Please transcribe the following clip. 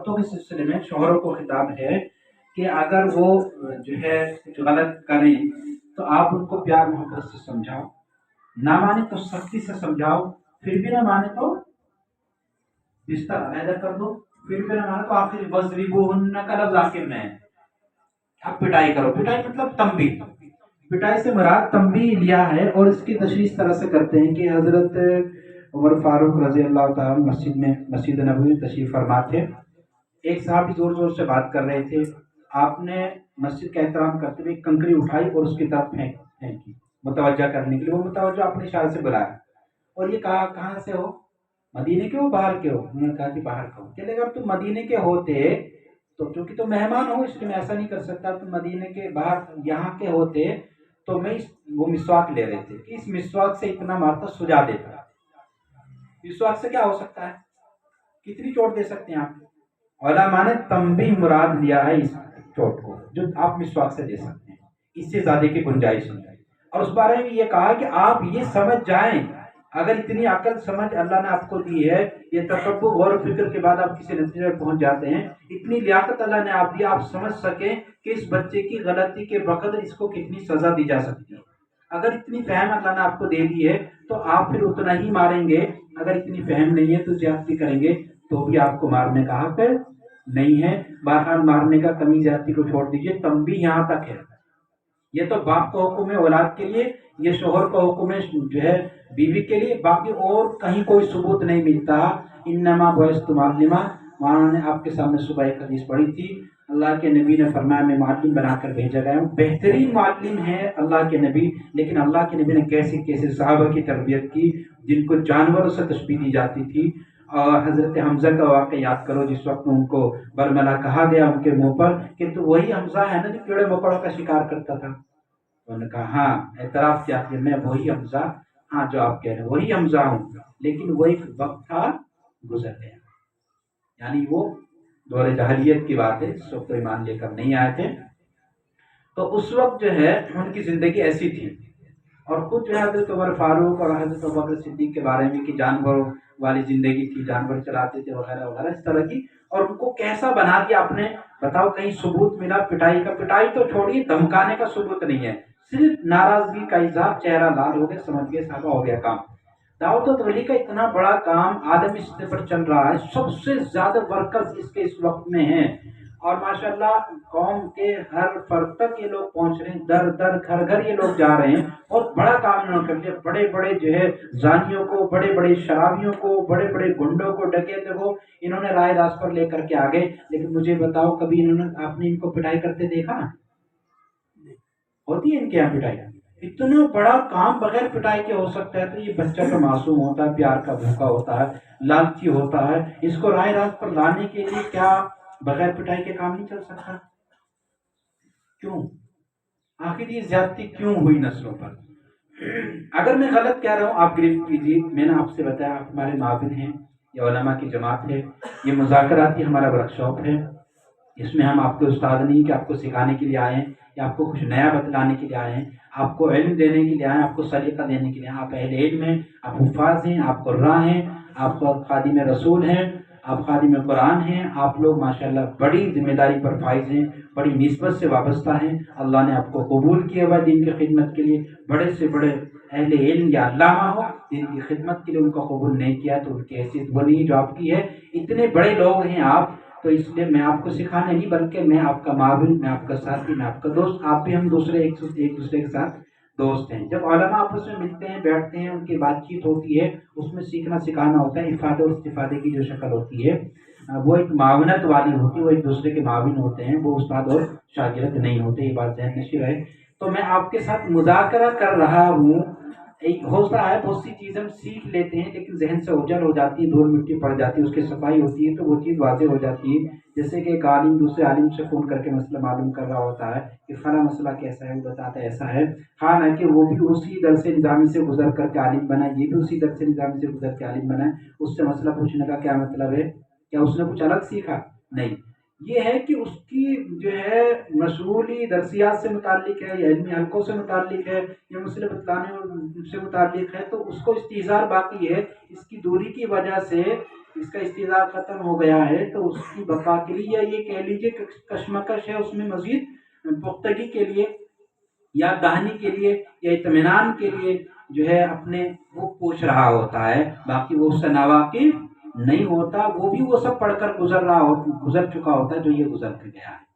औरतों के सिलसिले में शौहरों को खिताब है कि अगर वो जो है कुछ गलत करें तो आप उनको प्यार मोहब्बत से समझाओ, ना माने तो सख्ती से समझाओ, फिर भी ना माने तो बिस्तर अलहदा कर दो, फिर भी ना माने तो आखिर वज़रिबूहुन्ना का लफ्ज़ आखिर में है। अब पिटाई करो, पिटाई मतलब तंबी, पिटाई से मुराद तंबी लिया है। और इसकी तशरीह इस तरह से करते हैं कि हजरत उमर फारूक रजी अल्लाह ताला मस्जिद नबवी में तशरीफ फरमा थे। एक साहब जोर जोर से बात कर रहे थे, आपने मस्जिद का एहतराम करते हुए कंकड़ी उठाई और उसकी तरफ फेंकी मुतवज्जा करने के लिए। वो मुतवज्जा अपने इशारे से बुलाया और ये कहा, कहाँ से हो? मदीने के हो, बाहर के हो? उन्होंने कहा कि बाहर का हो। चले अगर तुम मदीने के होते तो चूंकि तुम मेहमान हो इसलिए मैं ऐसा नहीं कर सकता, तुम मदीने के बाहर यहाँ के होते तो मैं वो मिसवाक ले रहे थे कि इस मिसवाक से इतना मारता सुझा देता। मिसवाक से क्या हो सकता है, कितनी चोट दे सकते हैं आप? उलमा ने तंबी मुराद लिया है इस चोट को जो आप मिसवाक से दे सकते हैं, इससे ज्यादा की गुंजाइश नहीं है। और उस बारे में ये कहा कि आप ये समझ जाएं, अगर इतनी अकल समझ अल्लाह ने आपको दी है, ये तकब्बुर गौर फिक्र के बाद आप किसी नतीजे पर पहुंच जाते हैं, इतनी लियाकत अल्लाह ने आप दी, आप समझ सके कि इस बच्चे की गलती के बकदर इसको कितनी सजा दी जा सकती है। अगर इतनी फहम अल्लाह ने आपको दे दी है तो आप फिर उतना ही मारेंगे। अगर इतनी फहम नहीं है तो ज्यादती करेंगे तो भी आपको मारने का हक नहीं है। बहरहाल मारने का, कमी ज्यादती को छोड़ दीजिए, तंबी यहाँ तक है। ये तो बाप का हुक्म है औलाद के लिए, ये शोहर का हुक्म है जो है बीवी के लिए, बाकी और कहीं कोई सबूत नहीं मिलता। इन्नमा बुइस्तु मुअल्लिमा, माना ने आपके सामने सुबह एक हदीस पढ़ी थी, अल्लाह के नबी ने फरमाया मैं मुअल्लिम बनाकर भेजा गया हूँ। बेहतरीन मुअल्लिम है अल्लाह के नबी, लेकिन अल्लाह के नबी ने कैसे कैसे सहाबा की तरबियत की जिनको जानवरों से तशबीह दी जाती थी। और हजरत हमजा का वाक़या याद करो, जिस वक्त उनको बरमला कहा गया उनके मुंह पर कि तो वही हमजा है ना जो कीड़े मकोड़ों का शिकार करता था। उन्होंने कहा हाँ, एतराफ़ किया कि मैं वही हमजा, हाँ जो आप कह रहे हैं वही हमजा हूँ, लेकिन वो एक वक्त था गुजर गया। यानी वो दौरे जहलियत की बात है, जिस वक्त ईमान लेकर नहीं आए थे, तो उस वक्त जो है उनकी जिंदगी ऐसी थी। और खुद जो है हजरत उमर फारूक और हजरत अबू बकर सिद्दीक के बारे में कि जानवरों वाली जिंदगी थी, जानवर चलाते थे वगैरह वगैरह इस तरह की, और उनको कैसा बना दिया आपने, बताओ कहीं सबूत मिला पिटाई का? पिटाई तो छोड़िए, धमकाने का सबूत नहीं है, सिर्फ नाराजगी का इजहार, चेहरा लाल हो गया, समझ गए साहब हो गया काम। दावत और तबलीग का इतना बड़ा काम आदमी सतह पर चल रहा है, सबसे ज्यादा वर्कर्स इसके इस वक्त में हैं, और माशाल्लाह कौम के हर फर्द तक ये लोग पहुंच रहे हैं, दर दर घर घर ये लोग जा रहे हैं, और बड़ा काम इन्होंने कर लिया। बड़े बड़े जो है जानियों को, बड़े बड़े शराबियों को, बड़े बड़े गुंडों को, डकैतों को इन्होंने राय रास्त पर लेकर के आ गए। लेकिन मुझे बताओ कभी इन्होंने, आपने इनको पिटाई करते देखा? होती है इनके यहाँ पिटाई? इतना बड़ा काम बगैर पिटाई के हो सकता है? तो ये बच्चा तो मासूम होता है, प्यार का भूखा होता है, लालची होता है, इसको राय रास्त पर लाने के लिए क्या बगैर पिटाई के काम नहीं चल सकता? क्यों? आखिर ये ज्यादती क्यों हुई नस्लों पर? अगर मैं गलत कह रहा हूँ आप गिरफ्त कीजिए। मैंने आपसे बताया आप हमारे माविन हैं, ये उलमा की जमात है, ये मुज़ाकराती हमारा वर्कशॉप है, इसमें हम आपके उस्ताद नहीं कि आपको सिखाने के लिए आए हैं या आपको कुछ नया बतलाने के लिए आए हैं, आपको इल्म देने के लिए आए हैं, आपको सलीका देने के लिए। आप अहले इल्म हैं, आप हुफ़ाज़ हैं, आप कुर्रा हैं, आप खादिम रसूल हैं, आप खादिम कुरान हैं, आप लोग माशाल्लाह बड़ी जिम्मेदारी पर फाइज हैं, बड़ी निस्बत से वाबस्ता हैं। अल्लाह ने आपको कबूल किया हुआ दीन की खिदमत के लिए। बड़े से बड़े अहले इल्म या अल्लामा हो, दीन की खिदमत के लिए उनको कबूल नहीं किया तो उनकी हैसियत वो नहीं जो आपकी है। इतने बड़े लोग हैं आप, तो इसलिए मैं आपको सिखाने नहीं बल्कि मैं आपका माविन, मैं आपका साथी, मैं आपका दोस्त। आप भी हम दूसरे एक दूसरे के साथ दोस्त हैं। जब उलमा आपस में मिलते हैं, बैठते हैं, उनकी बातचीत होती है, उसमें सीखना सिखाना होता है। इफादे और इस्तिफादे की जो शक्ल होती है वो एक मावनत वाली होती है, वो एक दूसरे के माविन होते हैं, वो उस्ताद और शागिर्द नहीं होते। ये बात ज़हन नशीर है। तो मैं आपके साथ मुज़ाकरा कर रहा हूँ। एक होता है बहुत सी चीज़ हम सीख लेते हैं लेकिन जहन से ओझल हो जाती है, धूल मिट्टी पड़ जाती है, उसकी सफाई होती है तो वो चीज़ वाज़ेह हो जाती है। जैसे कि एक आलिम दूसरे आलिम से फ़ोन करके मसला मालूम कर रहा होता है कि फला मसला कैसा है, वो बताता है ऐसा है। हालांकि वो भी उसी दर से निज़ामी से गुजर करके आलिम बना, ये भी उसी दर से निज़ामी से गुजर के आलिम बना है। उससे मसला पूछने का क्या मतलब है? क्या उसने कुछ अलग सीखा? नहीं। یہ ہے کہ اس کی جو ہے مشغولی درسیات سے متعلق ہے یا علمی حلقوں سے متعلق ہے یا مسئلے بتلانے سے متعلق ہے، تو اس کو استحضار باقی ہے، اس کی دوری کی وجہ سے اس کا استحضار ختم ہو گیا ہے، تو اس کی بقا کے لیے یا یہ کہہ لیجیے کشمکش ہے، اس میں مزید پختگی کے لیے یا دہانی کے لیے یا اطمینان کے لیے جو ہے اپنے وہ پوچھ رہا ہوتا ہے، باقی وہ اس سے ناواقف نہیں ہوتا، وہ بھی وہ سب پڑھ کر گزر چکا ہوتا ہے جو یہ گزر کے گیا ہے۔